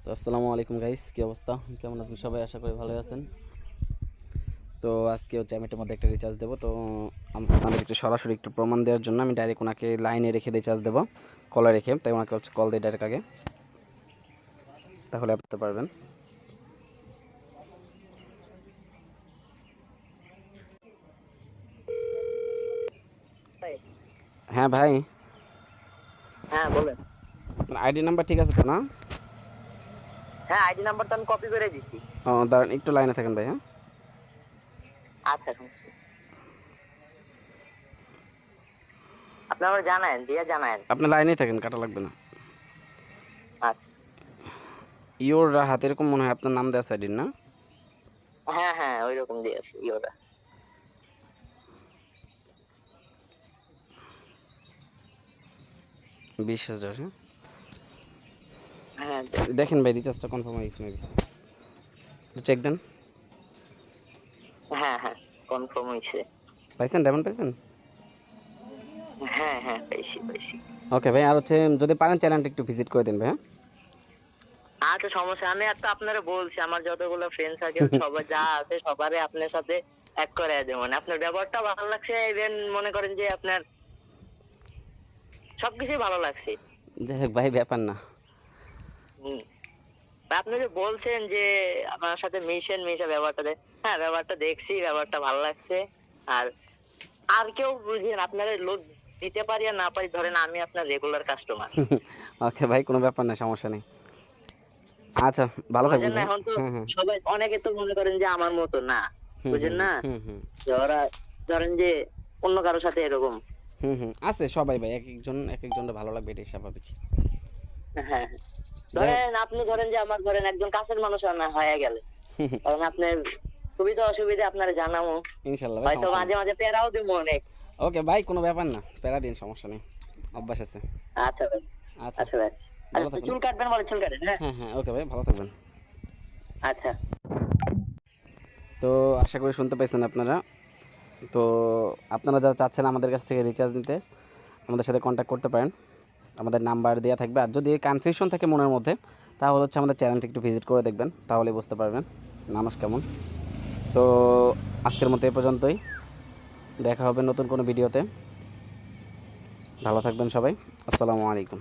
তো আসসালামু আলাইকুম গাইস, কী অবস্থা, কেমন আছেন সবাই? আশা করি ভালো আছেন। তো আজকে হচ্ছে আমি এটার মধ্যে একটা রিচার্জ দেবো। তো আপনাদের একটু সরাসরি একটু প্রমাণ দেওয়ার জন্য আমি ডাইরেক্ট ওনাকে লাইনে রেখে রিচার্জ দেবো, কলে রেখে। তাই ওনাকে হচ্ছে কল দিয়ে ডাইরেক্ট আগে, তাহলে আপনি পারবেন। হ্যাঁ ভাই, হ্যাঁ বলেন। আইডি নাম্বার ঠিক আছে তো না? হ্যাঁ, আইডি নাম্বারটা আমি কপি করে দিছি। ও দাঁড়ান, একটু লাইনে থাকেন ভাই। হ্যাঁ, আচ্ছা, সমস্যা নেই। আপনি আমার জানায়েন, দিয়া জানায়েন। আপনি লাইনেই থাকেন, কাটা লাগবে না। আচ্ছা। ইওর হাতে এরকম মনে হয় আপনার নাম দেওয়া সাইডিন না? হ্যাঁ হ্যাঁ, ওই রকম দিয়েছি ইওরা। বিশ্বাস হ্যাঁ, হ্যাঁ দেখেন ভাই, রিচার্জটা কনফার্ম হয়ে গেছে নাকি, চেক দেন। হ্যাঁ হ্যাঁ, কনফার্ম হয়েছে। পাইছেন, ডায়মন্ড পাইছেন? হ্যাঁ হ্যাঁ, পাইছি পাইছি। ওকে ভাই, আর হচ্ছে যদি পারেন চ্যানেলটা একটু ভিজিট করে দিন ভাই। আচ্ছা, সমস্যা, আমি একটা আপনারা বলছি আমার যতগুলো ফ্রেন্ড সার্কেল সবাই যা আছে সবারই আপনার সাথে এক করে দেবো। মানে আপনার ব্যবহারটা ভালো লাগছে, ইভেন মনে করেন যে আপনার সবকিছুই ভালো লাগছে। যাই হোক ভাই, ব্যাপার না। হুম। আপনি যে বলছেন যে আমার সাথে মিশে ব্যবহারটা হ্যাঁ, ব্যবহারটা দেখছি, ব্যবহারটা ভালো লাগছে। আর আর কেউ বুঝেন আপনারা লোক দিতে পারি আর না পারি, ধরেন আমি আপনার রেগুলার কাস্টমার। ওকে ভাই, কোনো ব্যাপার না, সমস্যা নেই। আচ্ছা, ভালো থাকবেন বুঝেন না, ভাই। এখন তো হ্যাঁ হ্যাঁ, সবাই অনেকে তো মনে করেন যে আমার মতো না, হুম বুঝেন হুম না, হুম হুম যে ওরা ধরেন যে অন্য কারোর সাথে এরকম। হুম হুম আছে সবাই ভাই, এক একজনের ভালো লাগবে, এটাই স্বাভাবিক। হ্যাঁ হ্যাঁ। যাই হোক, ধরেন আপনি ধরেন যে আমার ধরেন একজন কাছের মানুষ না হয়ে গেলে, কারণ আপনার সুবিধা অসুবিধা আপনার জানাবো, ইনশাল্লাহ ভাই, হয়তো সমস্যা নেই। মাঝে মাঝে পেরাও দিব অনেক। ওকে ভাই, কোনো ব্যাপার না, প্যারা দিন, সমস্যা নেই, অভ্যাস আছে। আচ্ছা ভাই। আচ্ছা, আচ্ছা ভাই। ভালো আচ্ছা, থাকুন। চুল কাটবেন বলে চুল কাটেন, হ্যাঁ। হ্যাঁ হ্যাঁ, ওকে ভাই, ভালো থাকবেন। আচ্ছা। তো আশা করি শুনতে পাইছেন আপনারা। তো আপনারা যারা চাচ্ছেন আমাদের কাছ থেকে রিচার্জ নিতে, আমাদের সাথে কন্ট্যাক্ট করতে পারেন, আমাদের নাম্বার দেওয়া থাকবে। আর যদি কনফিউশন থাকে মনের মধ্যে, তাহলে হচ্ছে আমাদের চ্যানেলটি একটু ভিজিট করে দেখবেন, তাহলে বুঝতে পারবেন মানুষ কেমন। তো আজকের মতো এ পর্যন্তই, দেখা হবে নতুন কোনো ভিডিওতে। ভালো থাকবেন সবাই, আসসালামু আলাইকুম।